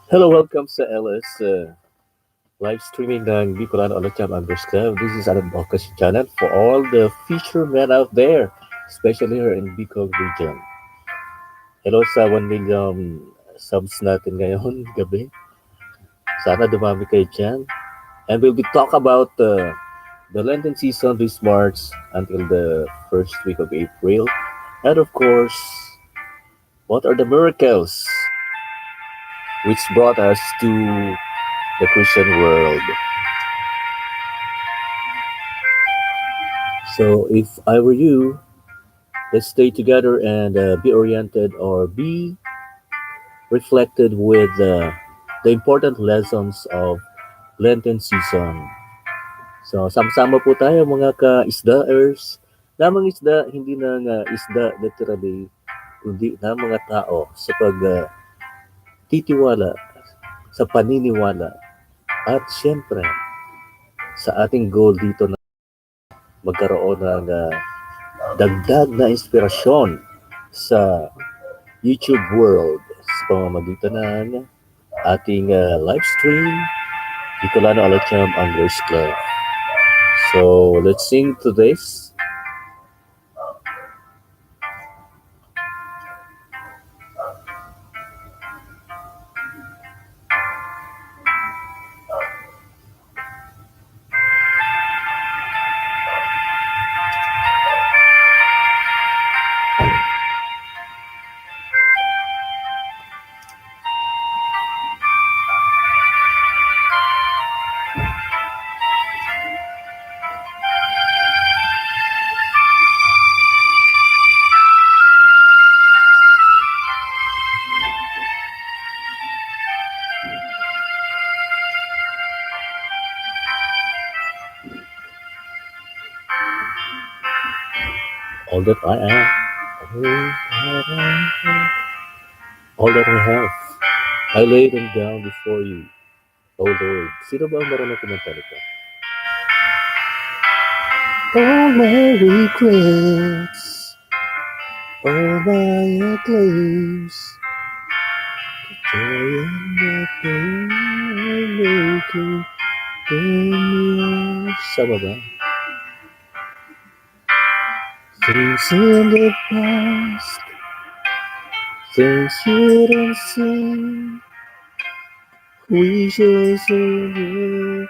Hello, welcome sa LS live streaming ng Bicolano Olacham Anglers Club. This is an advocacy channel for all the fishermen out there, especially here in Bicol region. Hello sa 1 million subs natin ngayon gabi. Sana dumami kayo dyan. And we'll be talk about the Lenten season this March until the first week of April. And of course, what are the miracles which brought us to the Christian world? So if I were you, let's stay together and be oriented or be reflected with the important lessons of Lenten season. So sama-sama po tayo mga ka-isdaers, na mga isda, hindi na nga isda literally, kundi na mga tao sa titiwala, sa paniniwala, at syempre sa ating goal dito na magkaroon ng dagdag na inspirasyon sa YouTube world sa pamamagitan ng ating live stream, Bicolano Alacham Anglers Club. So, let's sing to this. All that I am, all that I have, I lay them down before you, O Lord. Sino ba ang marunong kumanta nito? All my regrets, all my claims, joy and the pain I'm making in yours. Sama ba? Things in the past, things you don't see, wishes of you,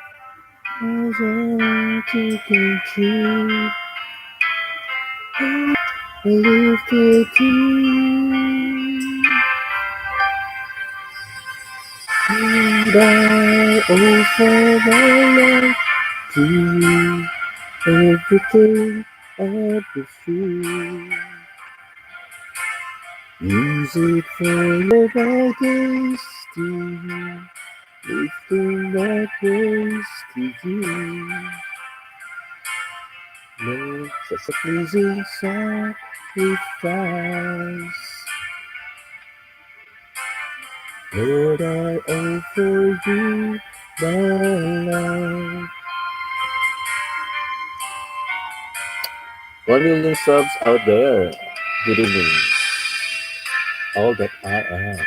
as I to come true. I lift it to you, and I offer my life to you. Everything I pursue, use it for your my days to you, lifting my praise to you. Lord, such a pleasing sacrifice. Lord, I offer you my life. 1 million subs out there. Good evening. All that I am,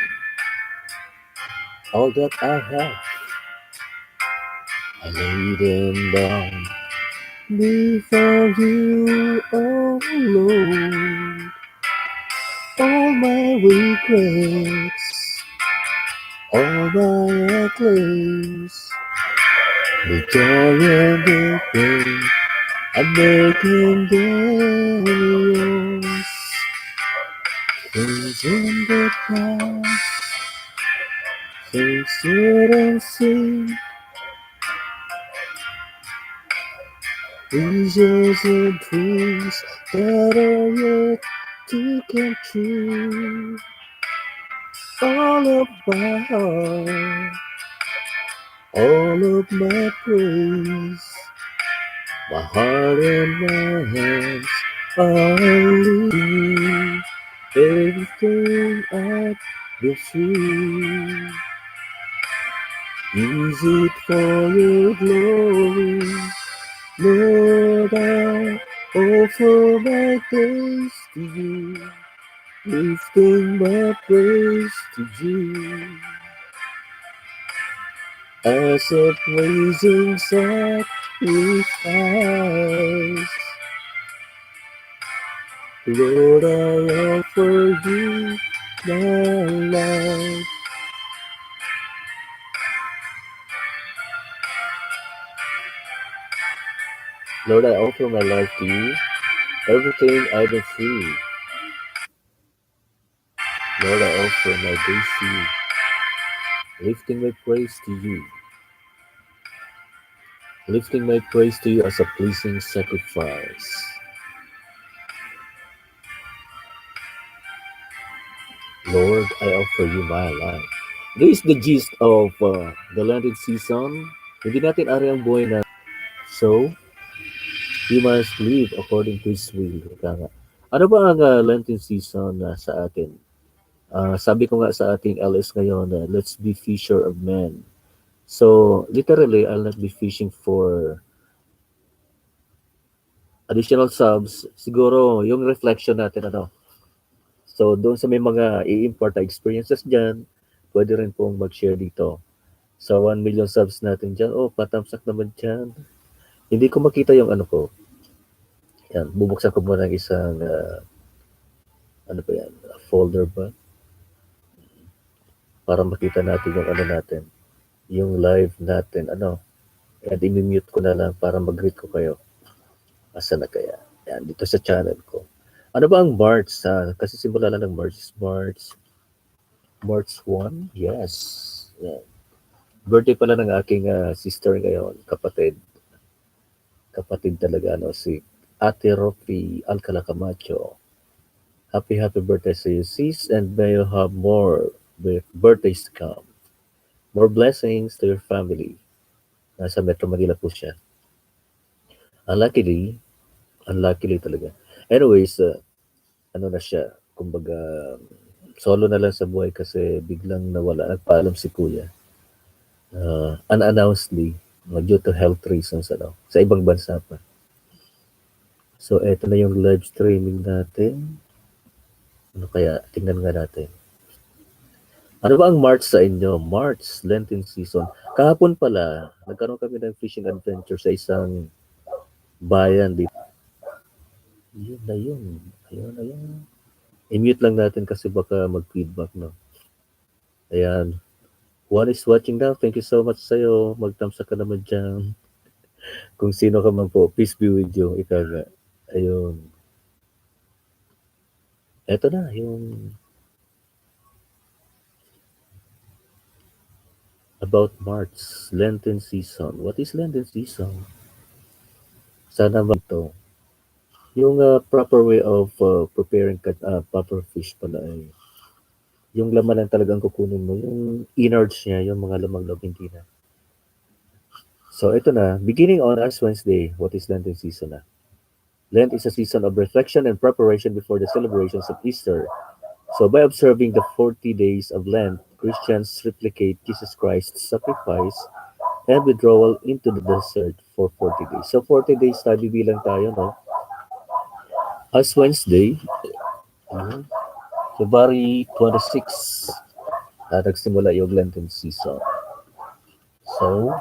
all that I have, I lay them down before you, oh Lord. All my regrets, all my claims, the joy and the pain, I'm making them yours. Things in the past, things you don't see, visions and dreams that are yet to come true. All of my heart, all of my praise, my heart and my hands are leading everything I've been through. Use it for your glory, Lord. I offer my praise to you, lifting my praise to you. as a blazing sacrifice. Lord, I offer you my life. Lord, I offer my life to you. Everything I've been through. Lord, I offer my days to you. Lifting my praise to you. Lifting my praise to you as a pleasing sacrifice. Lord, I offer you my life. This is the gist of the Lenten season. Hindi natin ari ang buhay na. So, we must live according to His will. Ika nga. Ano ba ang Lenten season sa atin? Sabi ko nga sa ating LS ngayon, let's be fisher of men. So, literally, I'll not be fishing for additional subs. Siguro, yung reflection natin, ano. So, doon sa may mga i-import na experiences dyan, pwede rin pong mag-share dito. Sa 1 million subs natin dyan, oh, patamsak naman dyan. Hindi ko makita yung ano ko. Yan, bubuksan ko muna ng isang, ano ba yan, folder ba? Para makita natin yung ano natin, yung live natin, ano. And i-mute ko na lang para mag-greet ko kayo. Asa na kaya? Yan, dito sa channel ko. Ano ba ang March? Kasi simula lang ng March. March 1? Yes. Yan. Birthday pala ng aking sister ngayon, kapatid. Kapatid talaga, no? Si Ate Rofi Alcala Camacho. Happy birthday sa you, sis, and may you have more birthdays to come. More blessings to your family. Nasa Metro Manila po siya. Unluckily talaga. Anyways, ano na siya, kumbaga, solo na lang sa buhay kasi biglang nawala. Nagpaalam si kuya. Unannouncedly, due to health reasons, ano, sa ibang bansa pa. So, eto na yung live streaming natin. Ano kaya? Tingnan nga natin. Ano ba ang March sa inyo? March, Lenten season. Kahapon pala, nagkaroon kami ng fishing adventure sa isang bayan dito. Yun na yun. Ayun. I-mute lang natin kasi baka mag-feedback, no? Ayan. One is watching now. Thank you so much sa'yo. Mag-thumbs up ka naman dyan. Kung sino ka man po, peace be with you. Ikaw nga. Ayun. Eto na, yung about March, Lenten season. What is Lenten season? Sana ba ito? Yung proper way of preparing proper fish pala ay yung laman lang talagang kukunin mo, yung innards niya, yung mga lamang-loob hindi na. So ito na, beginning on Ash Wednesday, what is Lenten season na? Lent is a season of reflection and preparation before the celebrations of Easter. So by observing the 40 days of Lent, Christians replicate Jesus Christ's sacrifice and withdrawal into the desert for 40 days. So 40 days tayo, bibilang tayo, no? Ash Wednesday, February 26, nagsimula yung Lenten season. So,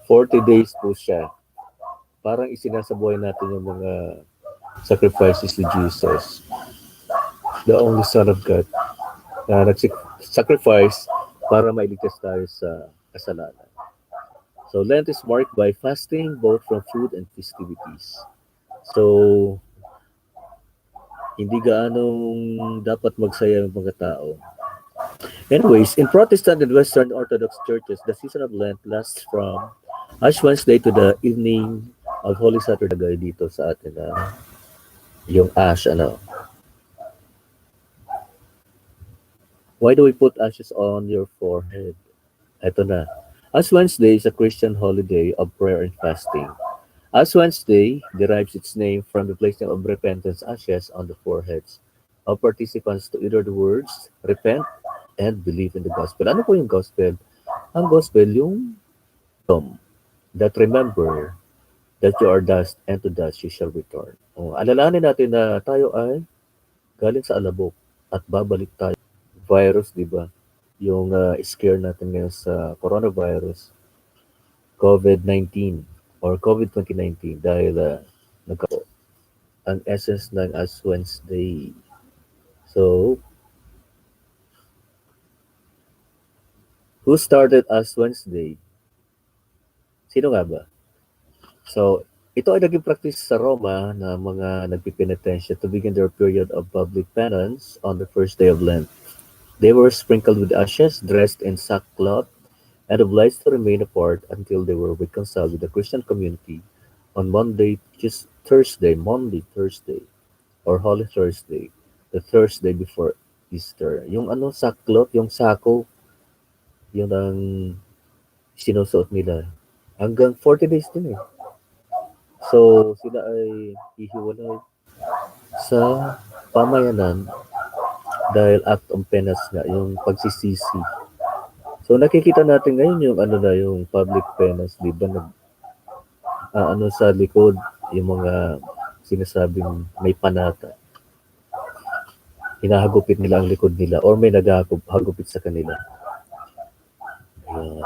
40 days po siya. Parang isinasabuhay natin yung mga sacrifices ni Jesus, the only Son of God, na nag-sacrifice para mailigtas tayo sa kasalanan. So, Lent is marked by fasting both from food and festivities. So, hindi gaanong dapat magsaya ng mga tao. Anyways, in Protestant and Western Orthodox churches, the season of Lent lasts from Ash Wednesday to the evening of Holy Saturday dito sa atin na yung ash, ano. Why do we put ashes on your forehead? Ito na. Ash Wednesday is a Christian holiday of prayer and fasting. Ash Wednesday derives its name from the placing of repentance ashes on the foreheads of participants to utter the words, repent, and believe in the gospel. Ano po yung gospel? Ang gospel, yung that remember that you are dust and to dust you shall return. Alalahanin natin na tayo ay galing sa alabok at babalik tayo virus, di ba? Yung scare natin ngayon sa coronavirus, COVID-19 or COVID 2019 dahil ang essence ng Ash Wednesday. So, who started Ash Wednesday? Sino nga ba? So, ito ay naging practice sa Roma na mga nagpipinitensya to begin their period of public penance on the first day of Lent. They were sprinkled with ashes, dressed in sackcloth, and obliged to remain apart until they were reconciled with the Christian community on Monday, Thursday, or Holy Thursday, the Thursday before Easter. Yung sackcloth, yung sako, yun ang sinusuot nila. Hanggang 40 days din eh. So, sila ay hihiwalay sa pamayanan dahil act of penance nga, yung pagsisisi. So, nakikita natin ngayon yung yung public penance, di ba? Sa likod, yung mga sinasabing may panata. Hinahagupit nila ang likod nila or may naghahagupit sa kanila. Ayan.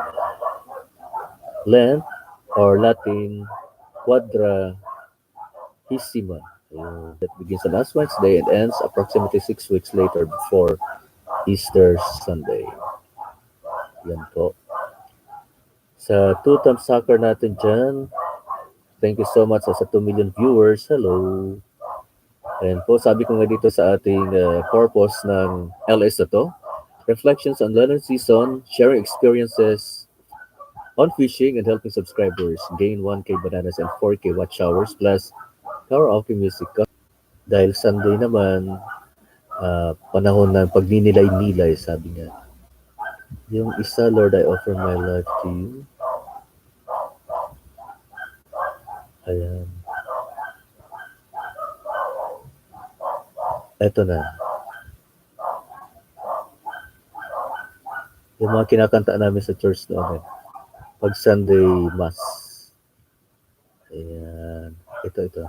Lent or Latin Quadragesima. That begins on last Wednesday and ends approximately 6 weeks later before Easter Sunday. Yan po. Sa two-time soccer natin dyan, thank you so much sa 2 million viewers. Hello. Ayan po, sabi ko nga dito sa ating purpose ng LS na to, reflections on Lenten season, sharing experiences on fishing and helping subscribers gain 1K bananas and 4K watch hours plus karaoke music. Dahil Sunday naman, panahon ng pagninilay-nilay, sabi niya. Yung isa, Lord, I offer my life to you. Ayan. Eto na. Yung mga kinakanta namin sa church noon. Pag Sunday Mass. Ayan. Ito.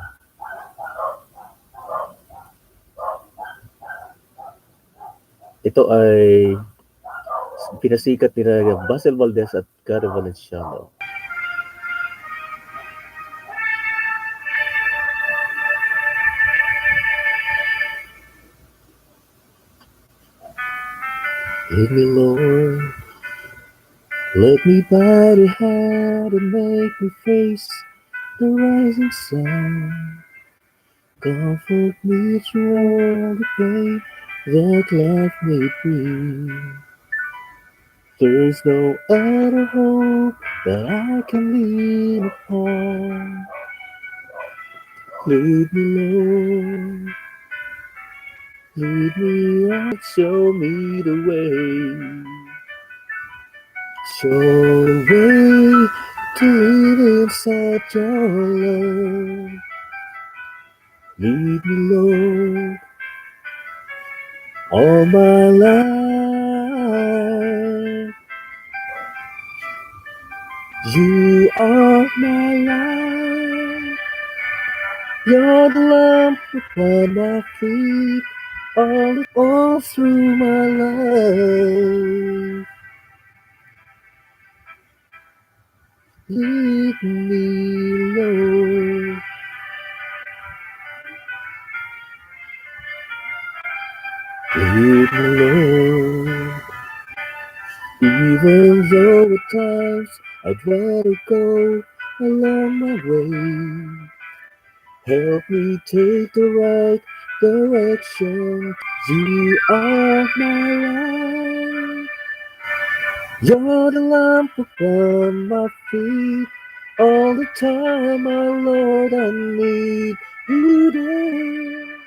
Ito ay pinasikat nila Basil Valdez at Gary Valenciano. Lead me, Lord. Let me bow the head and make me face the rising sun. Comfort me through all the pain that life may bring. There's no other hope that I can lean upon. Lead me, Lord. Lead me out, show me the way. Show the way to live inside your love. Lead me, Lord, all my life. You are my life. You're the lamp upon my feet, all through my life. Lead me, Lord. Lead me, Lord. Even though at times I'd rather go along my way. Help me take the right direction. You are my life. You're the lamp upon my feet. All the time, my Lord, I need you there.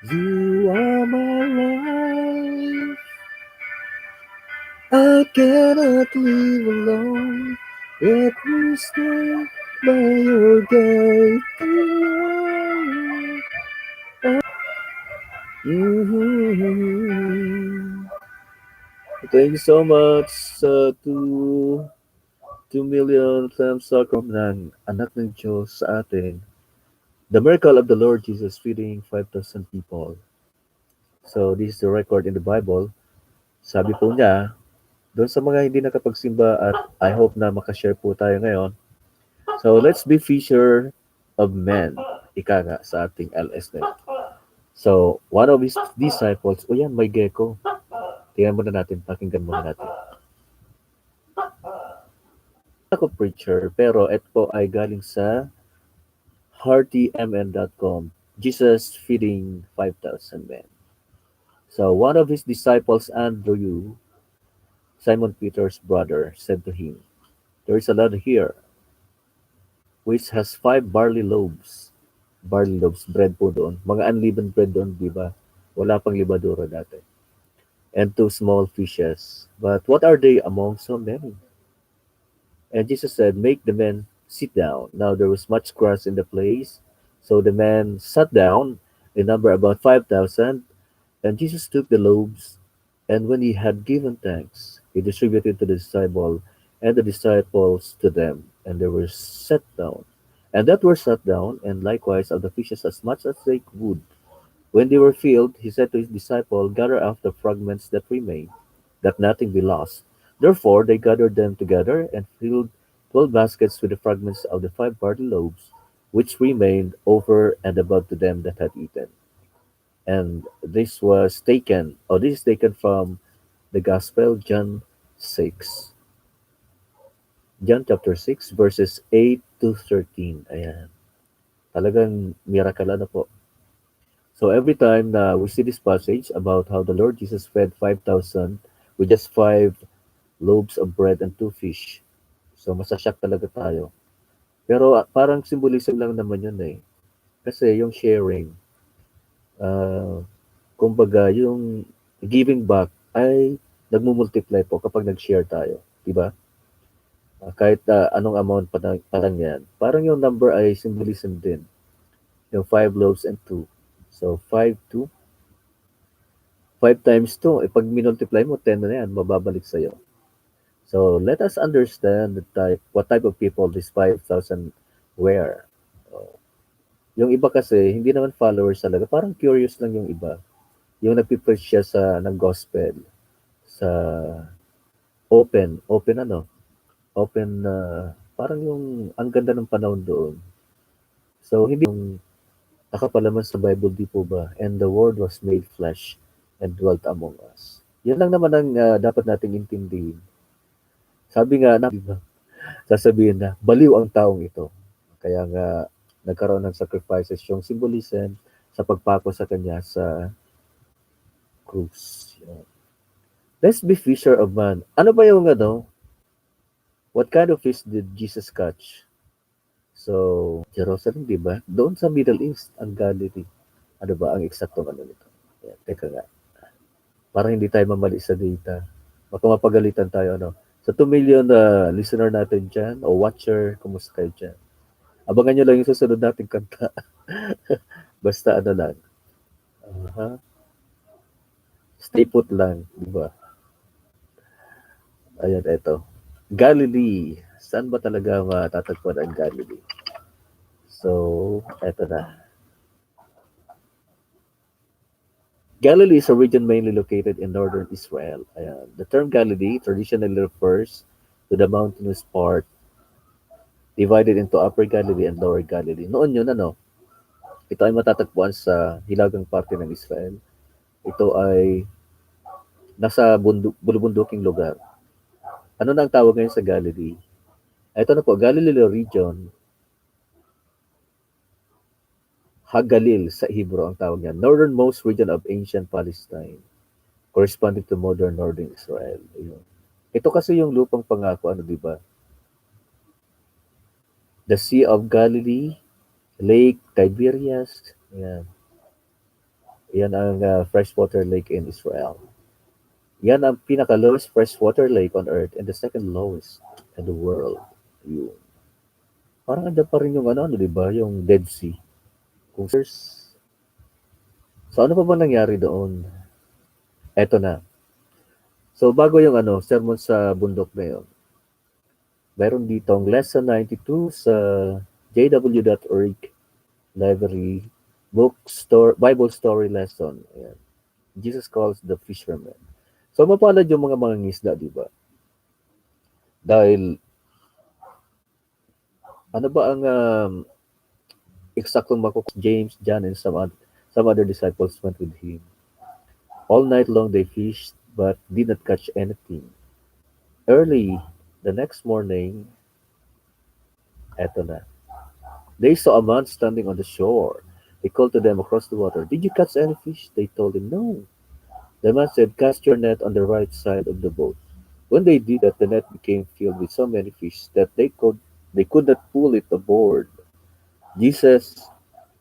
You are my life. I cannot live alone. Let me stay by your gate. Thank you so much sa 2 million times ng anak ng Diyos sa atin. The miracle of the Lord Jesus feeding 5,000 people. So this is the record in the Bible. Sabi po niya, doon sa mga hindi nakapagsimba at I hope na makashare po tayo ngayon. So let's be fisher of men. Ika nga sa ating LS net. So one of his disciples, o yan, may gecko. Tingnan muna natin, pakinggan muna natin. Ako preacher, pero ito po ay galing sa heartymn.com. Jesus feeding 5,000 men. So one of his disciples, Andrew, Simon Peter's brother, said to him, there is a lad here which has 5 barley loaves. Barley loaves, bread po doon. Mga unleavened bread doon, di ba? Wala pang libadura dati. And 2 small fishes. But what are they among so many? And Jesus said, make the men sit down. Now there was much grass in the place. So the men sat down, in number about 5,000. And Jesus took the loaves, and when he had given thanks, he distributed to the disciple, and the disciples to them. And they were set down. And that were sat down, and likewise of the fishes as much as they would. When they were filled, he said to his disciple, gather up the fragments that remain, that nothing be lost. Therefore they gathered them together and filled 12 baskets with the fragments of the 5 barley loaves, which remained over and above to them that had eaten. And this is taken from the Gospel, John chapter 6, verses 8 to 13. Ayan. Talagang miracle na po. So every time na we see this passage about how the Lord Jesus fed 5,000 with just 5 loaves of bread and 2 fish. So masashock talaga tayo. Pero parang symbolism lang naman yun eh. Kasi yung sharing, ah, kumbaga yung giving back ay nagmumultiply po kapag nag-share tayo. Diba? Kahit anong amount pa lang yan. Parang yung number ay symbolism din. Yung 5 loaves and 2. So 5 times 2, pag minultiply mo, 10 na yan, mababalik sa'yo. So let us understand what type of people these 5,000 were. Oh, yung iba kasi, hindi naman followers talaga. Parang curious lang yung iba. Yung nagpipreach siya ng gospel. Sa open, parang yung, ang ganda ng panahon doon. So, hindi yung nakapalaman sa Bible, di po ba? And the Word was made flesh and dwelt among us. Yan lang naman ang dapat nating intindihin. Sabi nga na, diba, sasabihin na, baliw ang taong ito. Kaya nga, nagkaroon ng sacrifices yung symbolism sa pagpako sa kanya sa krus. Yan. Let's be fisher of man. Ano ba yung what kind of fish did Jesus catch? So, Jerusalem, di ba? Doon sa Middle East, ang Galilee. Ano ba ang eksaktong nito? Yan, teka nga. Parang hindi tayo mamali sa data. Baka mapagalitan tayo, ano? Sa 2 million listener natin dyan, o watcher, kumusta kayo dyan? Abangan nyo lang yung susunod nating kanta. Basta lang. Uh-huh. Stay put lang, di ba? Ayan, eto. Galilee. Saan ba talaga matatagpuan ang Galilee? So, eto na. Galilee is a region mainly located in northern Israel. Ayan. The term Galilee traditionally refers to the mountainous part divided into Upper Galilee and Lower Galilee. Noon yun, ito ay matatagpuan sa hilagang parte ng Israel. Ito ay nasa bulubunduking lugar. Ano na ang tawag ngayon sa Galilee? Ito na po, Galilee region. Hagalil sa Hebrew ang tawag niya. Northernmost region of ancient Palestine, corresponding to modern northern Israel. Ayun. Ito kasi yung lupang pangako, di ba? The Sea of Galilee, Lake Tiberias, yan. Yan ang freshwater lake in Israel. Yan ang pinaka-lowest freshwater lake on earth and the second lowest in the world. Yun. Parang anda pa rin yung di ba? Yung Dead Sea. So ano pa ba nangyari doon? Eto na. So bago yung sermon sa bundok na yun, mayroon ditong lesson 92 sa jw.org library Bible story lesson. Ayan. Jesus calls the fisherman. So mapalad yung mga mangingisda, di ba? Dahil ano ba ang eksaktong James, John, and some other disciples went with him. All night long they fished, but did not catch anything. Early the next morning, eto na. They saw a man standing on the shore. He called to them across the water, "Did you catch any fish?" They told him, "No." The man said, "Cast your net on the right side of the boat." When they did that, the net became filled with so many fish that they could not pull it aboard. Jesus,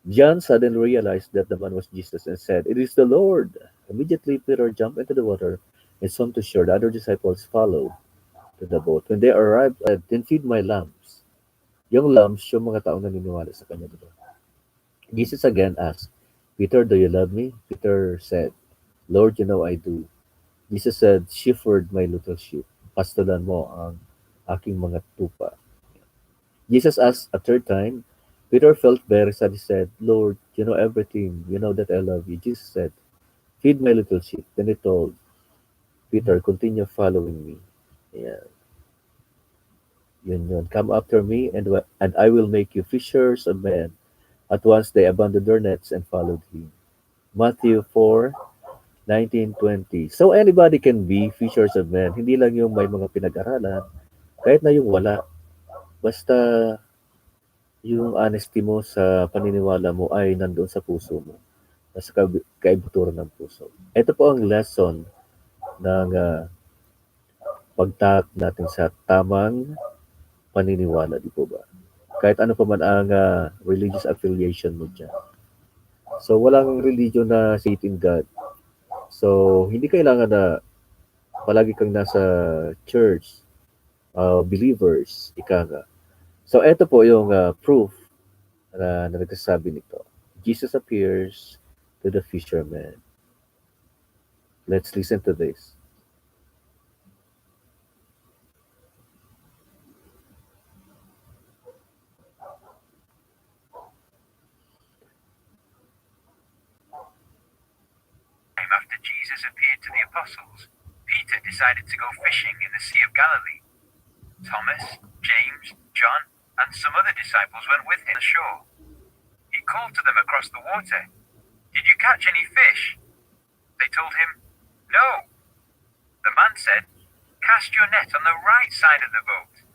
John suddenly realized that the man was Jesus and said, "It is the Lord." Immediately Peter jumped into the water and swam to shore. The other disciples followed to the boat. When they arrived, "Then feed my lambs." Yung lambs, yung mga taong naniniwala sa kanya, diba? Jesus again asked, "Peter, do you love me?" Peter said, "Lord, you know I do." Jesus said, "Shepherd my little sheep. Pastulan mo ang aking mga tupa." Jesus asked a third time. Peter felt very sad. He said, "Lord, you know everything. You know that I love you." Jesus said, "Feed my little sheep." Then he told Peter, "Continue following me." Yeah, yun. "Come after me, and I will make you fishers of men." At once they abandoned their nets and followed him. Matthew 4:19-20. So anybody can be fishers of men. Hindi lang yung may mga pinag-aralan, kahit na yung wala. Basta yung honesty mo sa paniniwala mo ay nandoon sa puso mo, sa kaibuturan ng puso. Ito po ang lesson ng pagtak natin sa tamang paniniwala, di po ba? Kahit ano pa man ang religious affiliation mo dyan. So, walang religion na faith in God. So, hindi kailangan na palagi kang nasa church, believers, ika nga. So, ito po yung proof na nagsasabi nito. Jesus appears to the fisherman. Let's listen to this. After Jesus appeared to the apostles, Peter decided to go fishing in the Sea of Galilee. Thomas, James, John, and some other disciples went with him ashore. He called to them across the water, "Did you catch any fish?" They told him, "No." The man said, "Cast your net on the right side of the boat."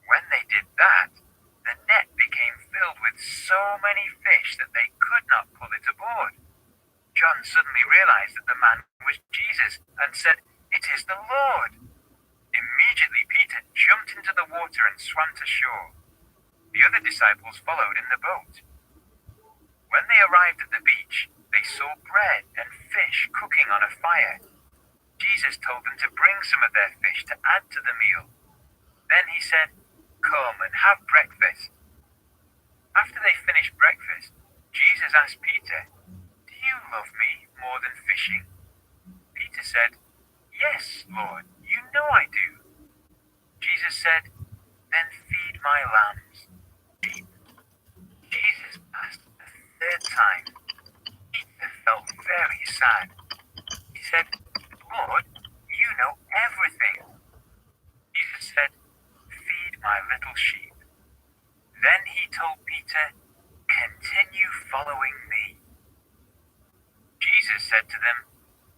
When they did that, the net became filled with so many fish that they could not pull it aboard. John suddenly realized that the man was Jesus and said, "It is the Lord." Immediately Peter jumped into the water and swam to shore. The other disciples followed in the boat. When they arrived at the beach, they saw bread and fish cooking on a fire. Jesus told them to bring some of their fish to add to the meal. Then he said, "Come and have breakfast." After they finished breakfast, Jesus asked Peter, "Do you love me more than fishing?" Peter said, "Yes, Lord, you know I do." Jesus said, "Then feed my lambs." Jesus asked a third time. Peter felt very sad. He said, "Lord, you know everything." Jesus said, "Feed my little sheep." Then he told Peter, "Continue following me." Jesus said to them,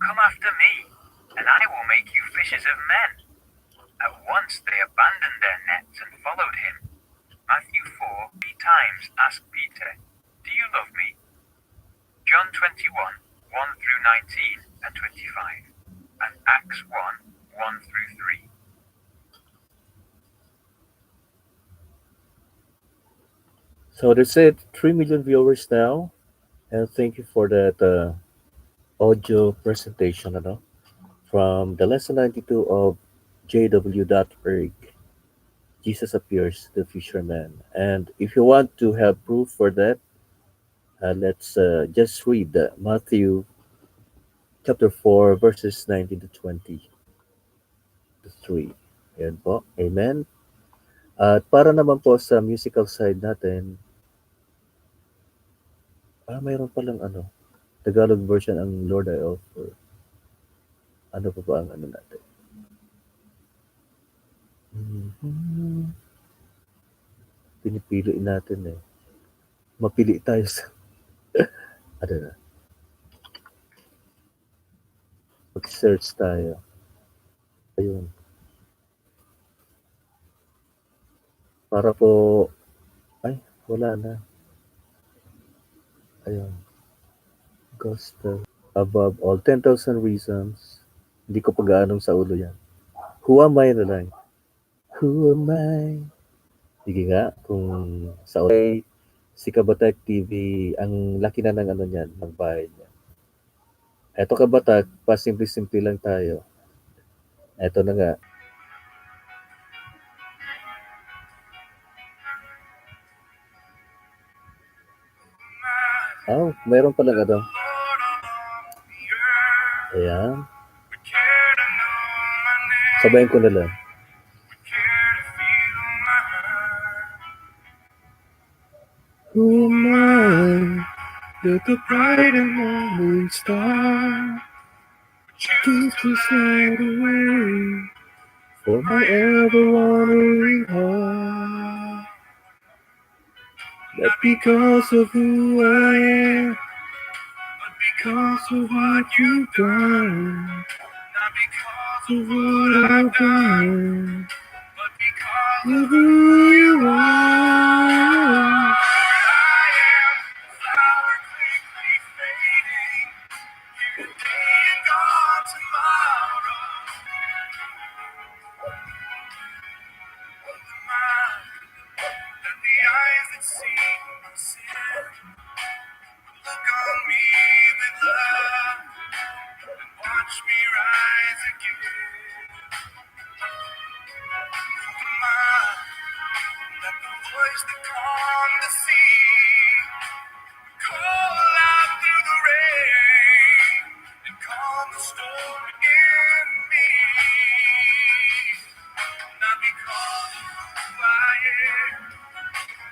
"Come after me, and I will make you fishers of men." At once they abandoned their nets and followed him. Matthew 4 three times asked Peter, "Do you love me?" John 21, 1 through 19 and 25, and Acts 1, 1 through 3. So that's it. 3 million viewers now. And thank you for that audio presentation from the lesson 92 of JW.org. Jesus appears to the fisherman. And if you want to have proof for that, let's just read Matthew chapter 4, verses 19 to 23. Yan po. Amen. At para naman po sa musical side natin, mayroon palang Tagalog version ang Lord I Offer. Ano pa ba ang ano natin? Mhm. Pinipili natin eh. Mapili tayo sa, ano na, mag-search tayo. Ayun. Para po, ay, wala na. Ayun. Gospel. Above all, 10,000 reasons. Hindi ko pa gaanong sa ulo yan. Who am I na lang? Who am I? Sige nga, kung sa ulo si Kabatak TV, ang laki na ng ano niyan, ng bahay niya. Eto Kabatak, pasimple-simple lang tayo. Eto na nga. Oh, mayroon palang ano. Ayan. Sabayin ko na lang. Who am I? You're the bright and morning star. Choose to slide away for my ever wandering heart. Not because of who I am, but because of what you've done. Not because of what I've done, but because of who you are. I am a flower quickly fading, here today and gone tomorrow. The mind that the eyes that see sin look on me with love and watch me rise again. The mind that the voice that calmed the sea call out through the rain and calm the storm in me. Not because of who I am,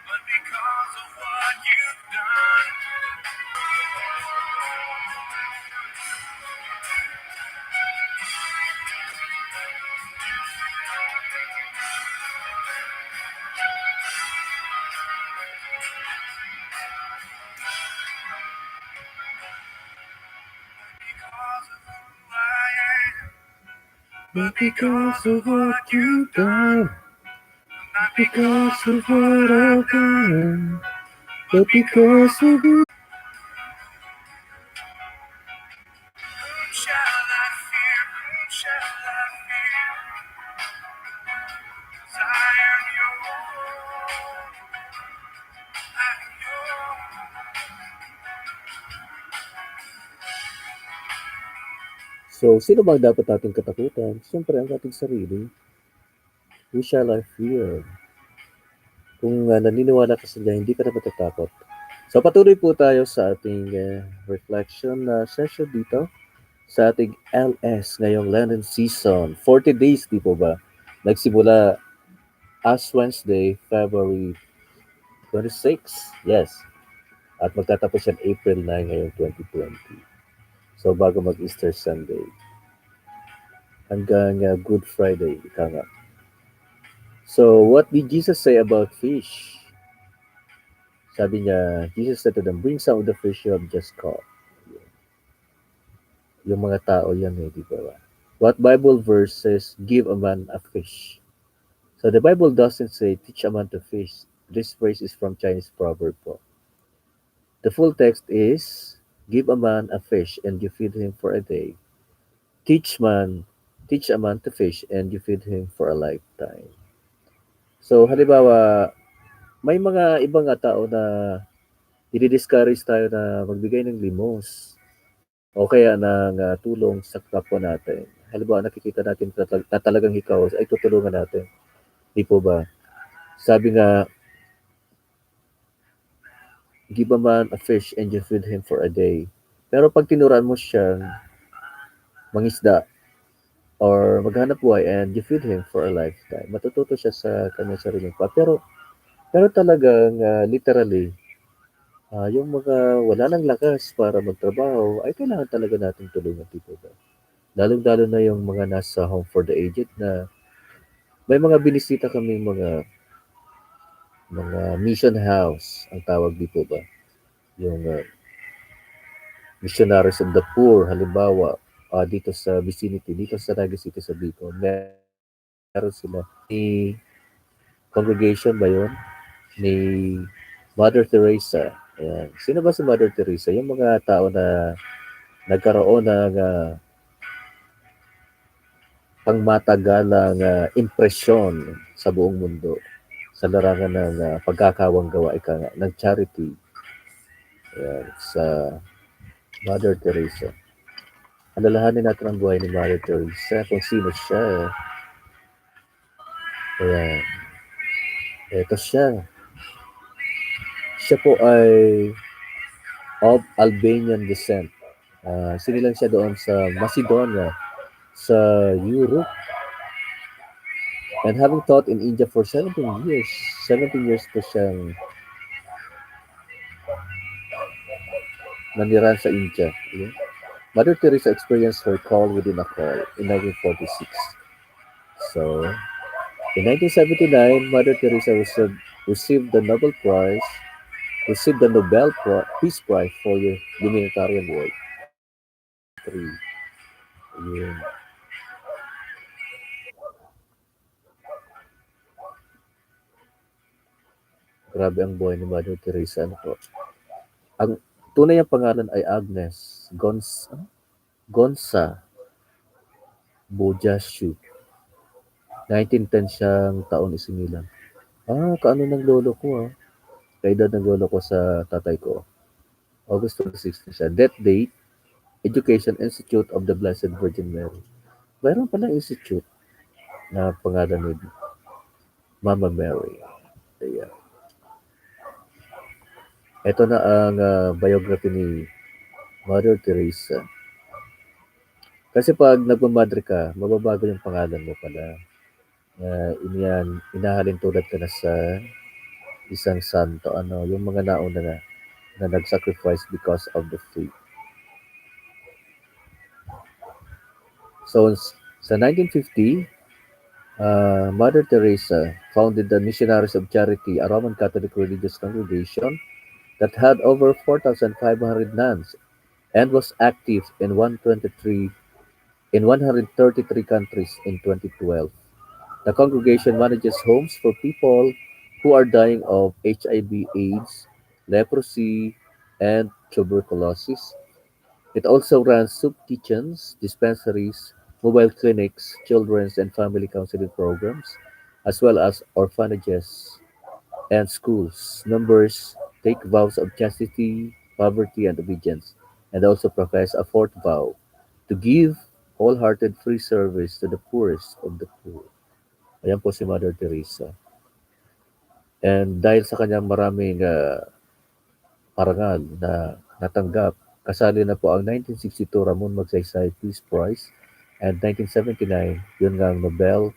but because of what you've done. Because of who I am, but because of what you've done. Not because of what I've done, but because of you. Whom shall I fear? Whom shall I fear? 'Cause I am yours. I am yours. So, sino bang dapat nating katakutan? Siyempre, ang ating sarili. Who shall I fear? Kung naniniwala ka sa Diyan, hindi ka na matatakot. So, patuloy po tayo sa ating reflection session dito sa ating LS ngayong Lenten season. 40 days, di po ba? Nagsimula as Wednesday, February 26. Yes. At magtatapos yan April 9 ngayong 2020. So, bago mag-Easter Sunday. Hanggang Good Friday, ika nga. So, what did Jesus say about fish? Sabi niya, Jesus said to them, bring some of the fish you have just caught. Yung mga tao yan eh, di ba? What Bible verse says, give a man a fish? So the Bible doesn't say, teach a man to fish. This phrase is from Chinese proverb po. The full text is, give a man a fish and you feed him for a day. Teach man, teach a man to fish and you feed him for a lifetime. So halimbawa, may mga ibang tao na i-discourage tayo na magbigay ng limos o kaya ng tulong sa kapwa natin. Halimbawa, nakikita natin na talagang ikaw ay tutulungan natin. Di po ba? Sabi nga, give a man a fish and you feed him for a day. Pero pag tinuruan mo siyang mangisda or maghanap buhay and you feed him for a lifetime, matututo siya sa kanyang sariling pa. Pero talagang literally, yung mga wala ng lakas para magtrabaho, ay kailangan talaga nating tulungan dito ba? Lalong-lalo na yung mga nasa home for the aged na may mga binisita kami mga mission house ang tawag dito ba? Yung missionaries of the poor halimbawa dito sa vicinity dito sa Naga City sa Bicol meron sila congregation ba yun ni Mother Teresa. Ayan. Sino ba si Mother Teresa? Yung mga tao na nagkaroon ng pangmatagalang impresyon sa buong mundo sa larangan ng pagkakawang gawa ika nga, ng charity. Ayan, sa Mother Teresa. Alalahanin natin ang buhay ni Mother Teresa kung sino siya. Ayan, eto siya. Siya po ay of Albanian descent. Sinilang siya doon sa Macedonia, sa Europe. And having taught in India for 17 years po siyang nanirahan sa India. Yeah. Mother Teresa experienced her call within a call in 1946. So, in 1979, Mother Teresa received the received the Peace Prize for humanitarian work. 1983. Yun. Grabe ang buhay ni Mother Teresa. Ano po? Ang tunay ang pangalan ay Agnes Gonza Bojashu. 1910 siyang taon isinilang. Kaano ng lolo ko Kaedad ng lolo ko sa tatay ko. August 26 siya. Death date, Education Institute of the Blessed Virgin Mary. Mayroon pala institute na pangalan ni Mama Mary. Ayan. Ito na ang biography ni Mother Teresa. Kasi pag nagmamadre ka, mababago yung pangalan mo pala. Inahalin tulad ka na sa isang santo. Yung mga nauna na nag-sacrifice because of the faith. So, sa 1950, Mother Teresa founded the Missionaries of Charity, a Roman Catholic religious congregation that had over 4,500 nuns and was active in 133 countries in 2012. The congregation manages homes for people who are dying of HIV/AIDS, leprosy, and tuberculosis. It also runs soup kitchens, dispensaries, mobile clinics, children's and family counseling programs, as well as orphanages and schools. Members take vows of chastity, poverty, and obedience, and also profess a fourth vow to give wholehearted free service to the poorest of the poor. Ayan po si Mother Teresa. And dahil sa kanyang maraming parangal na natanggap, kasali na po ang 1962 Ramon Magsaysay Peace Prize and 1979, yun nga ang Nobel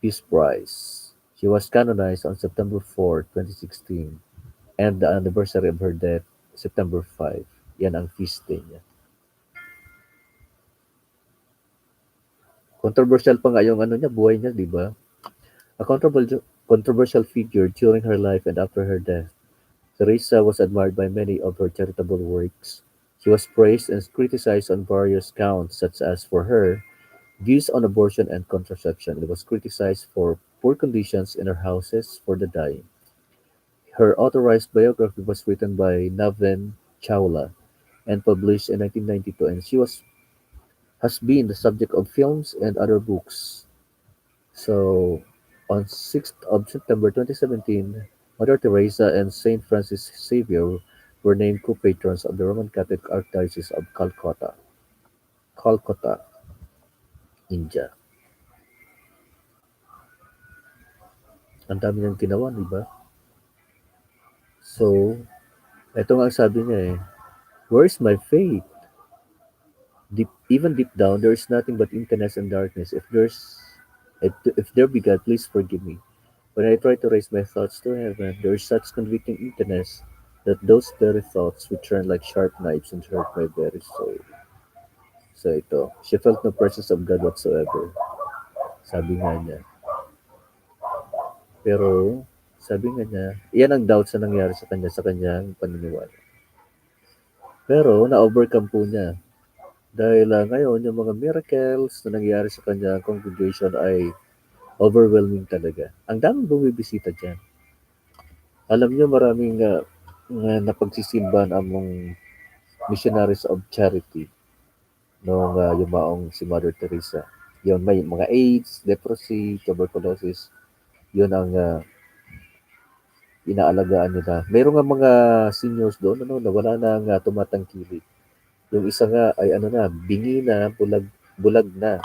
Peace Prize. She was canonized on September 4, 2016, and the anniversary of her death, September 5. Yan ang feast day niya. Controversial pa nga yung buhay niya, di ba? A controversial figure during her life and after her death, Teresa was admired by many of her charitable works. She was praised and criticized on various counts, such as for her views on abortion and contraception. It was criticized for poor conditions in her houses for the dying. Her authorized biography was written by Navin Chawla and published in 1992, and she has been the subject of films and other books. So, on 6th of September 2017, Mother Teresa and Saint Francis Xavier were named co-patrons of the Roman Catholic Archdiocese of Calcutta, India. Ang dami niyang ginawa, di ba? So, ito nga ang sabi niya where's my faith? Even deep down, there is nothing but emptiness and darkness. If there be God, please forgive me. When I try to raise my thoughts to heaven, there is such convicting emptiness that those very thoughts return like sharp knives and hurt my very soul. So ito, she felt no presence of God whatsoever. Sabi nga niya. Pero, sabi nga niya, iyan ang doubt sa nangyari sa kanya sa kanyang paniniwala. Pero, na-overcome po niya. Dahil ngayon, yung mga miracles na nangyari sa kanyang congregation ay overwhelming talaga. Ang daming bumibisita dyan. Alam niyo, maraming napagsisimbahan among missionaries of charity noong yumaong si Mother Teresa. Yun, may mga AIDS, leprosy, tuberculosis. Yun ang inaalagaan nila. Mayroon nga mga seniors doon ano, na wala nang tumatangkilik. Yung isa nga ay ano na, bingi na, bulag na.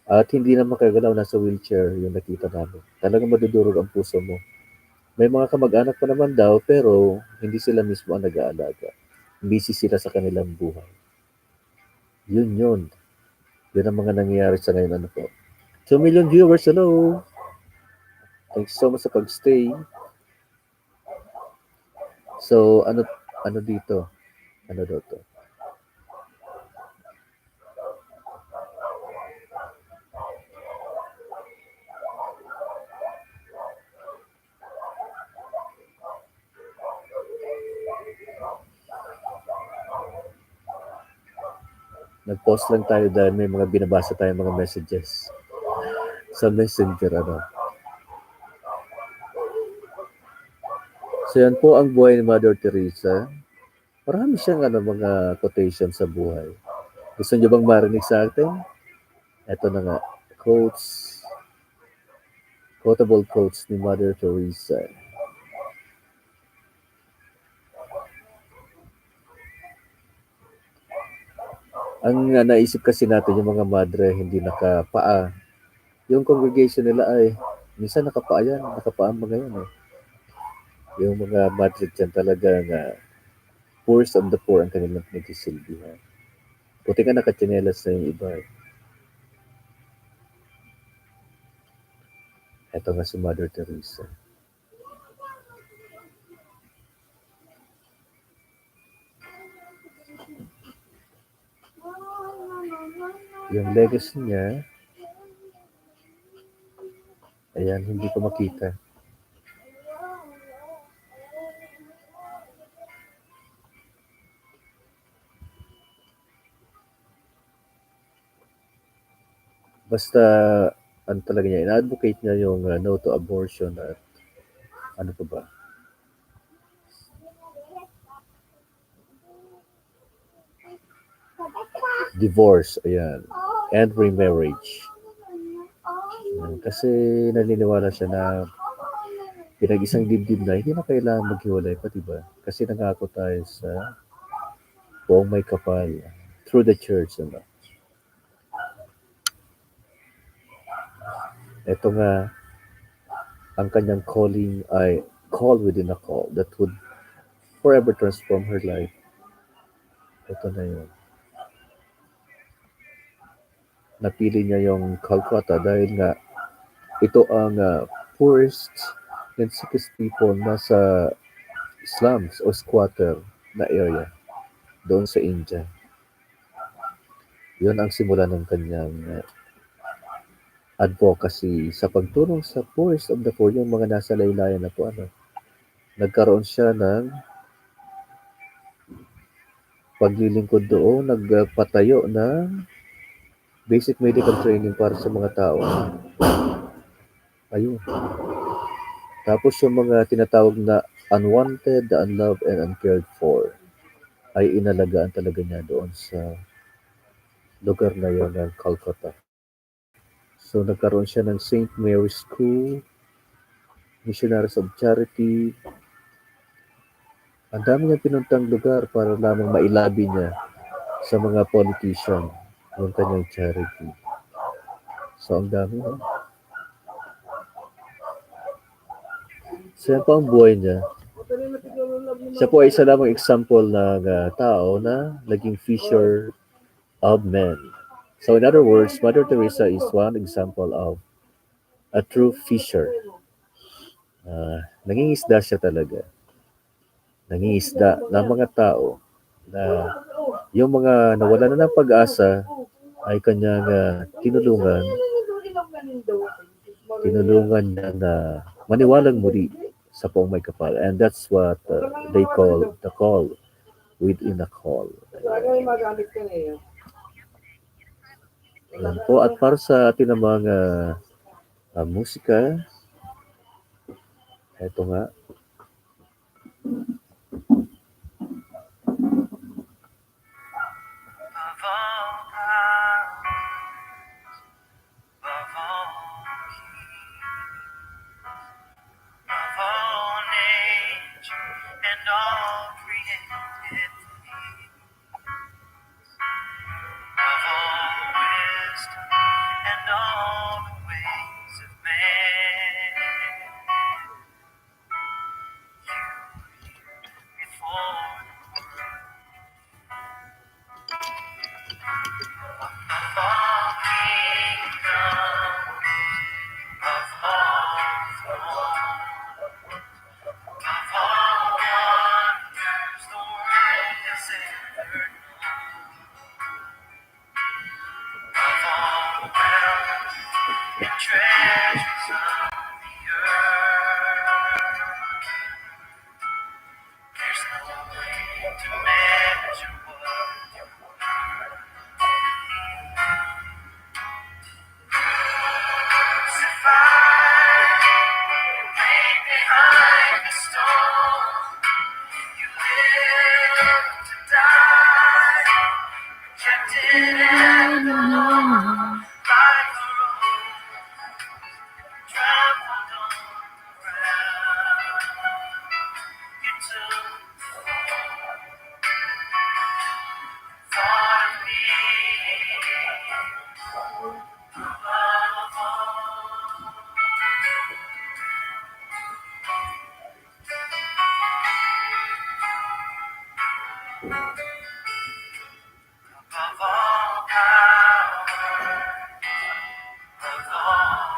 At hindi na makagalaw, nasa wheelchair yung nakita namin. Talagang madudurog ang puso mo. May mga kamag-anak pa naman daw, pero hindi sila mismo ang nag-aalaga. Busy sila sa kanilang buhay. Yun yun. Yun ang mga nangyayari sa ngayon. Ano po. 2 million viewers, hello! Thanks so much sa pag-stay. So, ano dito? Ano daw to? Nag-post lang tayo dahil may mga binabasa tayong mga messages sa messenger. Ano. So, yan po ang buhay ni Mother Teresa. Marami siyang mga quotation sa buhay. Gusto niyo bang marinig sa atin? Ito na nga. Quotes, quotable quotes ni Mother Teresa. Ang naisip kasi natin yung mga madre hindi nakapaa. Yung congregation nila ay minsan nakapaa yan. Nakapaa ang mga yan. Eh. Yung mga madre dyan talaga na poorest of the poor ang kanilang pinagsisilbihan. Buti nga nakatsinelas na yung iba. Eh. Ito nga si Mother Teresa. Yung legacy niya, ayan, hindi ko makita. Basta, ano talaga niya, ina-advocate niya yung no to abortion at ano pa ba? Divorce, ayan. And remarriage. Kasi naniniwala siya na pinag-isang dibdib na hindi na kailangan maghiwalay pa, diba? Kasi nangako tayo sa buong may kapal through the church. Ano? Ito nga, ang kanyang calling ay call within a call that would forever transform her life. Ito na yun. Napili niya yung Calcutta dahil nga ito ang poorest and sickest people na sa slums o squatter na area doon sa India. Yun ang simula ng kanyang advocacy sa pagtulong sa poorest of the poor, yung mga nasa laylayan na po. Ano. Nagkaroon siya ng paglilingkod doon, nagpatayo ng basic medical training para sa mga tao. Ayun. Tapos yung mga tinatawag na unwanted, the unloved, and uncared for ay inalagaan talaga niya doon sa lugar na yon ng Calcutta. So nagkaroon siya ng St. Mary's School, Missionaries of Charity. Ang dami niyang pinuntang lugar para lamang mailabi niya sa mga politician yung kanyang charity. So ang dami. No? So yan po ang buhay niya. Siya po ay isa lamang example ng tao na naging fisher of men. So in other words, Mother Teresa is one example of a true fisher. Nangingisda siya talaga. Nangingisda ng mga tao na Yung mga nawala na ng pag-asa ay kanyang tinulungan niya na maniwalang muli sa poong may kapal. And that's what they call the call within a call. Ayan po. At para sa atin ng mga musika, eto nga. Of all power, of all of all nature and all created things, of all wisdom and all the ways of man. Before of all kingdoms, of all thrones, of all wonders the world has ever known, of all wealth and treasures of the earth. There's no way to measure what you're crucified, laid behind the stone. You live to die, rejected and alone, like a rose, trampled on the ground. You took thought of me above all. Above all power, above all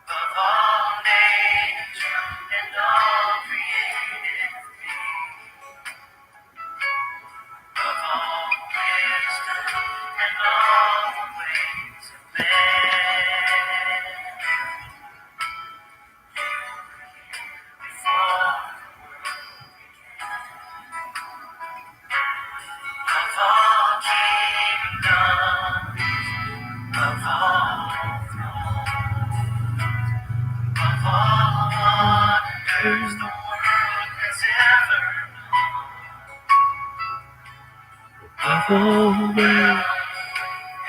of all nature and all created things, of all wisdom and all the ways of man. Before of all kingdoms, of all thrones, of all wonders the world has ever known,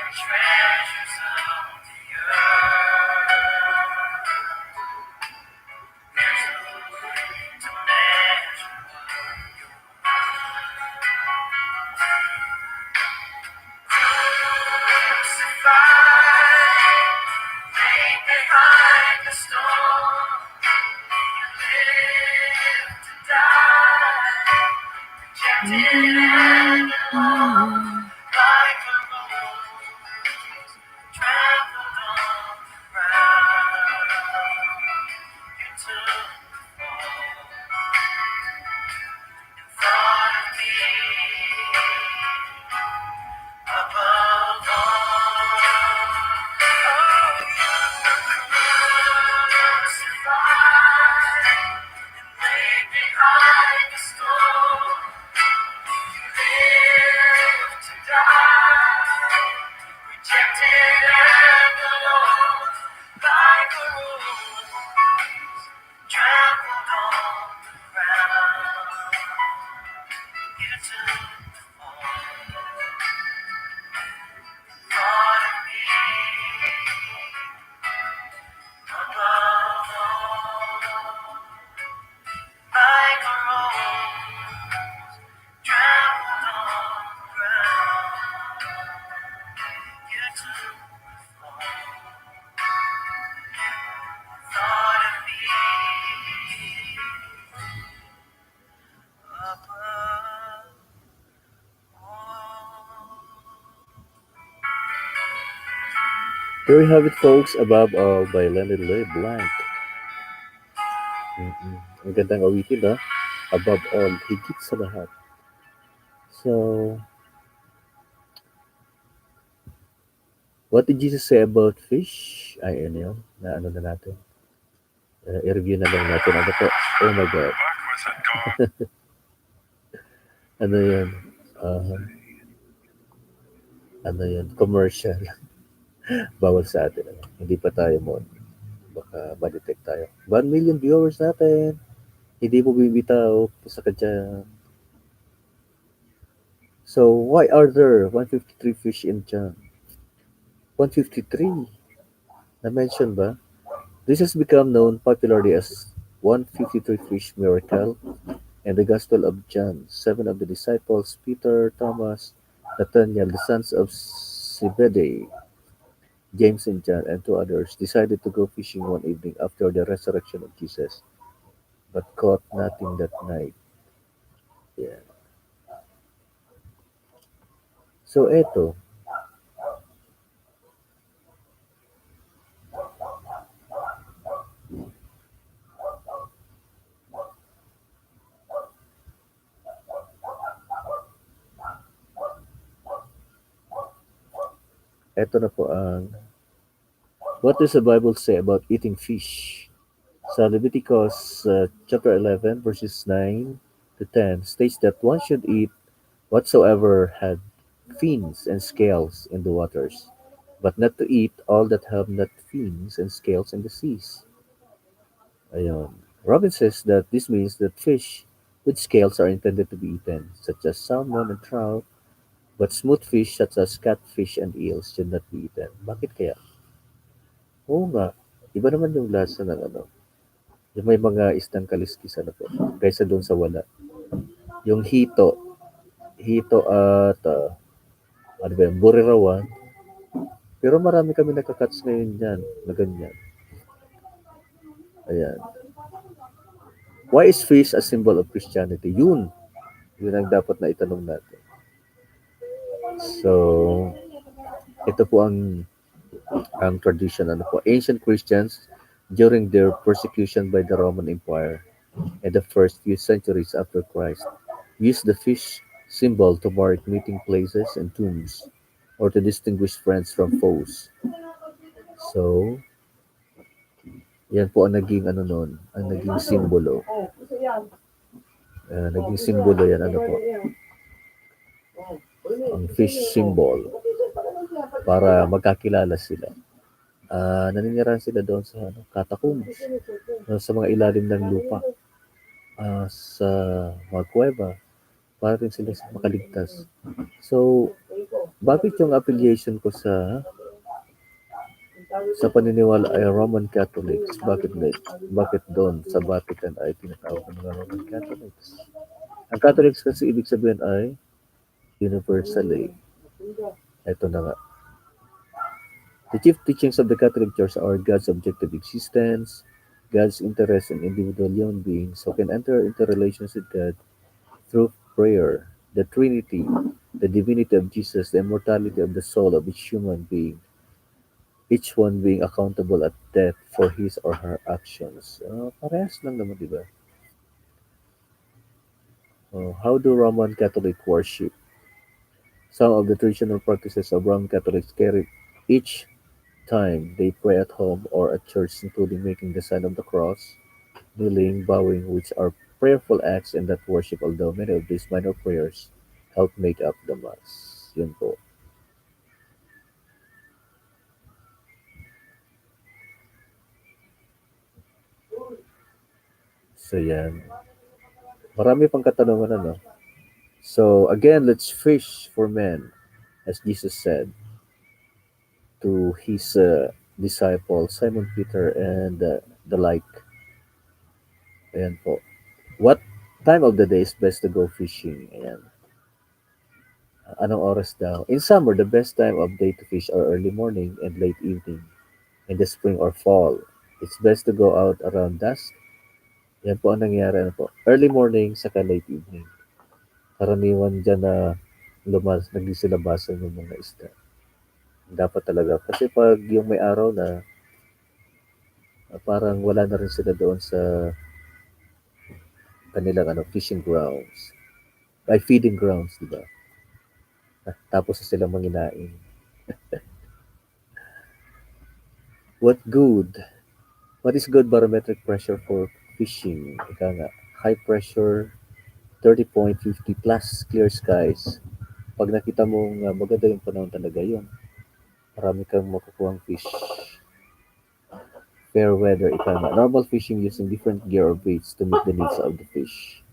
and treasures of the earth. There's no way to measure what you're crucified, laid behind the stone. You live to die, rejected and alone, like a rose, trampled on the ground. You took the fall and thought of me above all. Oh, you were crucified and laid behind the stone. You lived to die, rejected and alone, like a rose, trampled on the ground. You took the fall, thought of me above all, like a rose, trampled on the ground. You took the fall, thought of me above all. There you have it, folks. Above all by Leonard LeBlanc. Mm-mm. Ang gandang awitin, ha? Above all, higit sa lahat. So, what did Jesus say about fish? Ay, ano yun? Na ano na natin? I-review na lang natin. Ano po? Oh my God. Ano yun? Uh, ano yun? Commercial. Bawal sa atin. Ano? Hindi pa tayo mo. Baka ma-detect tayo. 1 million viewers natin. Hindi mo bibitaw. Pusa ka dyan. So, why are there 153 fish in John? 153? Na-mention ba? This has become known popularly as 153 fish miracle in the Gospel of John. Seven of the disciples, Peter, Thomas, Nathanael, the sons of Zebedee, James and John, and two others, decided to go fishing one evening after the resurrection of Jesus, but caught nothing that night. Yeah. So eto na po ang what does the Bible say about eating fish? So Leviticus chapter 11 verses 9 to 10 states that one should eat whatsoever had fins and scales in the waters, but not to eat all that have not fins and scales in the seas. Ayun. Robin says that this means that fish with scales are intended to be eaten, such as salmon and trout, but smooth fish such as catfish and eels should not be eaten. Bakit kaya? Oo nga, iba naman yung lasa ng ano, yung may mga isdang kaliskis ano po, kaysa doon sa wala. Yung hito at ano ba yun, burirawan. Pero marami kami nakakats ngayon dyan na ganyan. Ayan. Why is fish a symbol of Christianity? Yun ang dapat na itanong natin. So, ito po ang tradition ano po. Ancient Christians during their persecution by the Roman Empire in the first few centuries after Christ used the fish symbol to mark meeting places and tombs or to distinguish friends from foes. So, yan po ang naging ano noon, ang naging simbolo. Naging simbolo yan ano po, ang fish symbol para magkakilala sila. Naninirahan sila doon sa ano, catacombs, sa mga ilalim ng lupa, sa mga kuweba, para rin sila makaligtas. So, bakit yung affiliation ko sa paniniwala ay Roman Catholics? Bakit doon sa Vatican ay tinatawag ng mga Roman Catholics? Ang Catholics kasi ibig sabihin ay universally. Ito na nga. The chief teachings of the Catholic Church are God's objective existence, God's interest in individual human beings who can enter into relations with God through prayer, the Trinity, the divinity of Jesus, the immortality of the soul of each human being, each one being accountable at death for his or her actions. Parehas lang naman, di ba? How do Roman Catholic worship? Some of the traditional practices of Roman Catholics carry each time they pray at home or at church, including making the sign of the cross, kneeling, bowing, which are prayerful acts in that worship, although many of these minor prayers help make up the Mass. Yun po. So yan. Marami pang katanungan ano. So again, let's fish for men, as Jesus said to his disciples, Simon Peter and the like. Ayan po. What time of the day is best to go fishing? Ayan. Anong oras daw? In summer, the best time of day to fish are early morning and late evening. In the spring or fall, it's best to go out around dusk. Yan po ang nangyayari ano po. Early morning saka late evening. Karaniwan dyan na nagsilabasan yung mga isda. Dapat talaga. Kasi pag yung may araw na, parang wala na rin sila doon sa kanilang ano, fishing grounds. ay feeding grounds, di ba? Tapos na sila manginain. What good? What is good barometric pressure for fishing? Ika nga, high pressure, 30.50 plus clear skies. Pag nakita mong maganda yung panahon talaga yun, marami kang makukuhang fish. Fair weather, ika nga. Normal fishing using different gear or baits to meet the needs of the fish.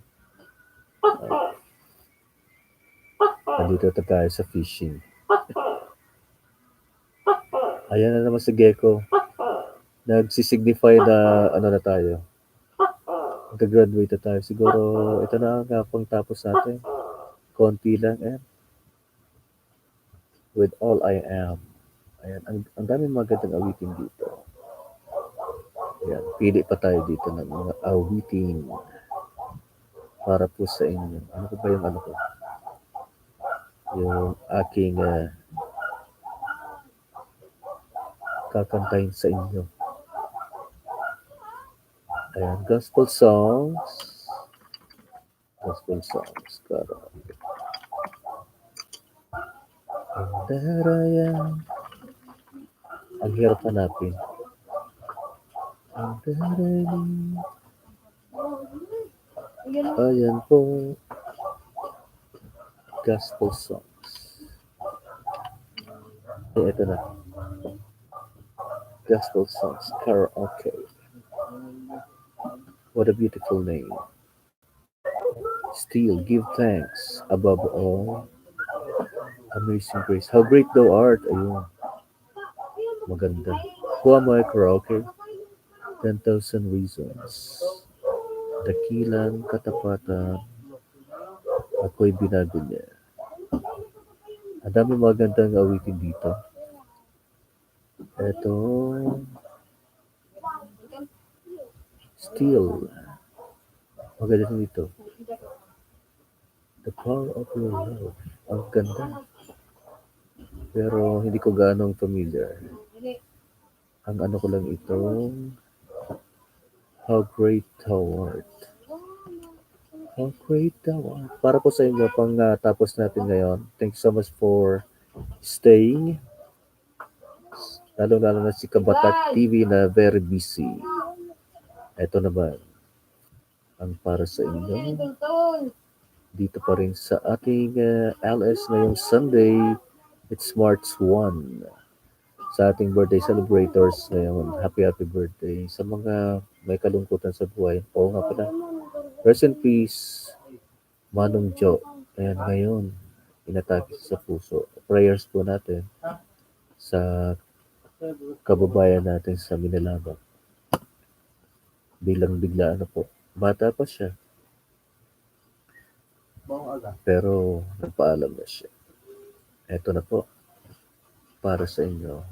Nandito na tayo sa fishing. Ayan na naman si Gecko. Nagsisignify na ano na tayo. Nag-graduate na tayo. Siguro ito na nga pang tapos natin. Konti lang and with all I am. Ayan, ang daming magandang awitin dito. Ayan, pili pa tayo dito ng mga awitin para po sa inyo. Ano ko ba yung ano ko? Yung aking kakantahin sa inyo. Ayan, gospel songs. Gospel songs. Karaoke. And there I am. Ang hirap hanapin. And there I am. Ayan po. Gospel songs. Ay, ito na. Gospel songs. Karaoke. What a beautiful name. Still give thanks above all. Amazing grace. How great thou art. Ayun. Maganda. Who am I karaoke? 10,000 reasons. Dakilang katapatan. Ako'y binago niya. Ang dami magandang awitin dito. Ito. Still. Maganda dito. The power of your love. Ang ganda. Pero hindi ko ganong familiar. Ang ano ko lang itong How Great Thou Art. How Great Thou Art. Para po sa inyo, pang tapos natin ngayon. Thanks so much for staying. Lalo-lalo na si Kabatak TV na very busy. Ito naman ang para sa inyo. Dito pa rin sa ating LS ngayong Sunday. It's March 1. Sa ating birthday celebrators ngayon, happy birthday. Sa mga may kalungkutan sa buhay, oo nga pala. Rest in peace, Manong Jo. Ayan ngayon, inatake sa puso. Prayers po natin sa kababayan natin sa Minalaba. Bilang bigla ano po. Bata pa siya, pero nagpaalam na siya. Eto na po, para sa inyo.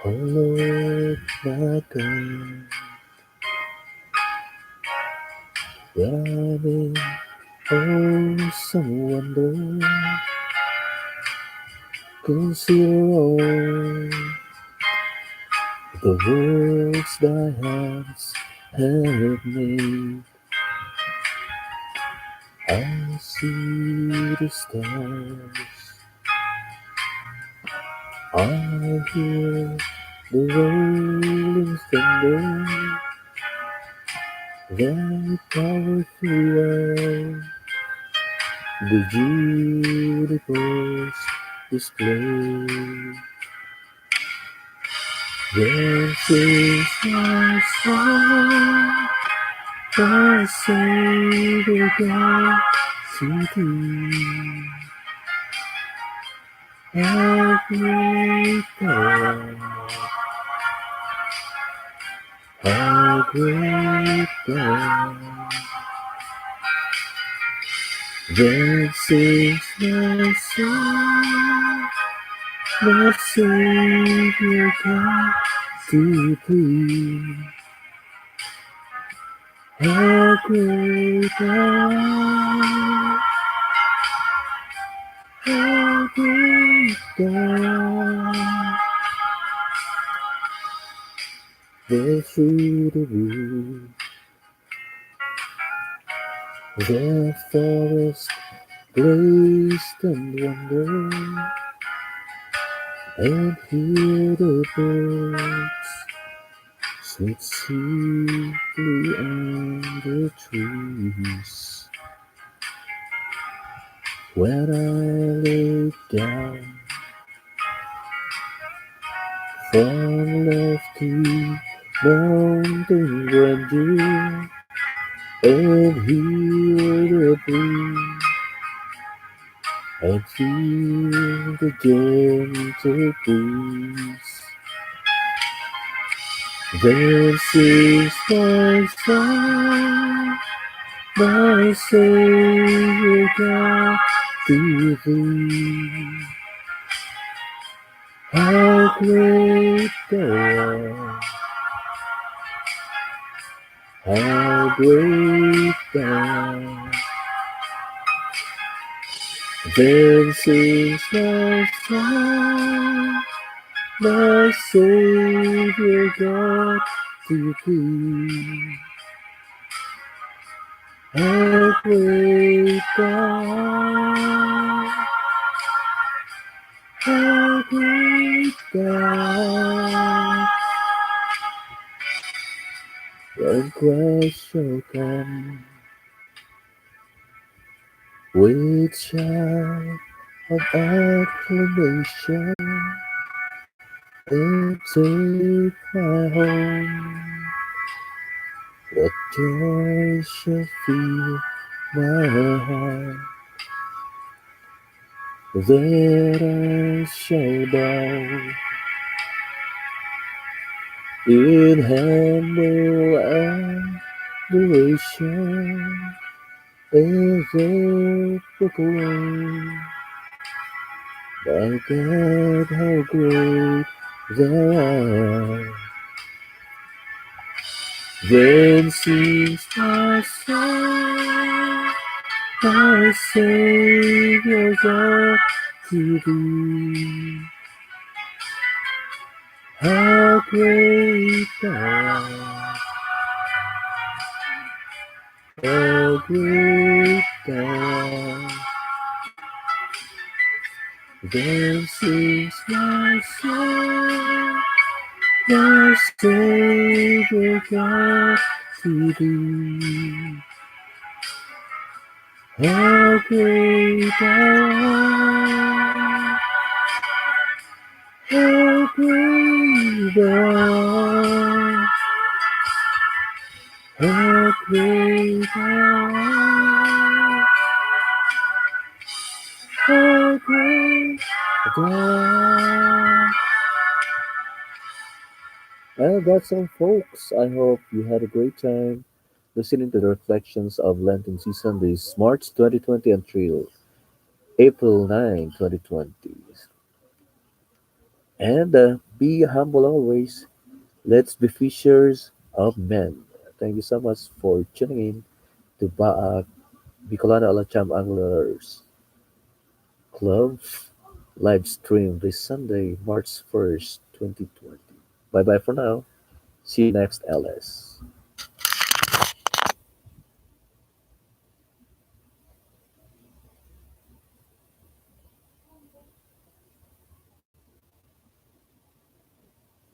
Oh Lord, my God, running, awesome wonder, consider all the works thy hands have made. I see the stars, I hear the rolling thunder, thy powerful love, the universe display. This is my song, my Savior God, to thee. How great thou art, how great thou art. This is my song, my Savior God, to thee. How great thou art, how great thou art. There through the wood, the forest glazed and wonder, and hear the birds sing sweetly on the trees. When I lay down from lofty mountain grandeur, and hear the breeze, and feel the gentle breeze, then sings my song, my Savior God to thee. How great thou art, how great thou art. Then sings my song, my Savior God to thee. How great thou art, how great thou art. When Christ shall come with shout of acclamation and take my home, what joy shall fill my heart, that I shall bow in humble adoration as I proclaim, my God, how great thou art. Then sings my soul, my Savior God to thee. How great thou art, how great thou art. Then sings my soul, my Savior God to thee. How great thou art, how great thou art, how great thou art, how great thou art. Well, that's all, folks. I hope you had a great time listening to the reflections of Lenten season this March 2020 until April 9, 2020. And be humble always. Let's be fishers of men. Thank you so much for tuning in to BAAC Bicolana Alacham Anglers Club live stream this Sunday, March 1st, 2020. Bye bye for now. See you next LS.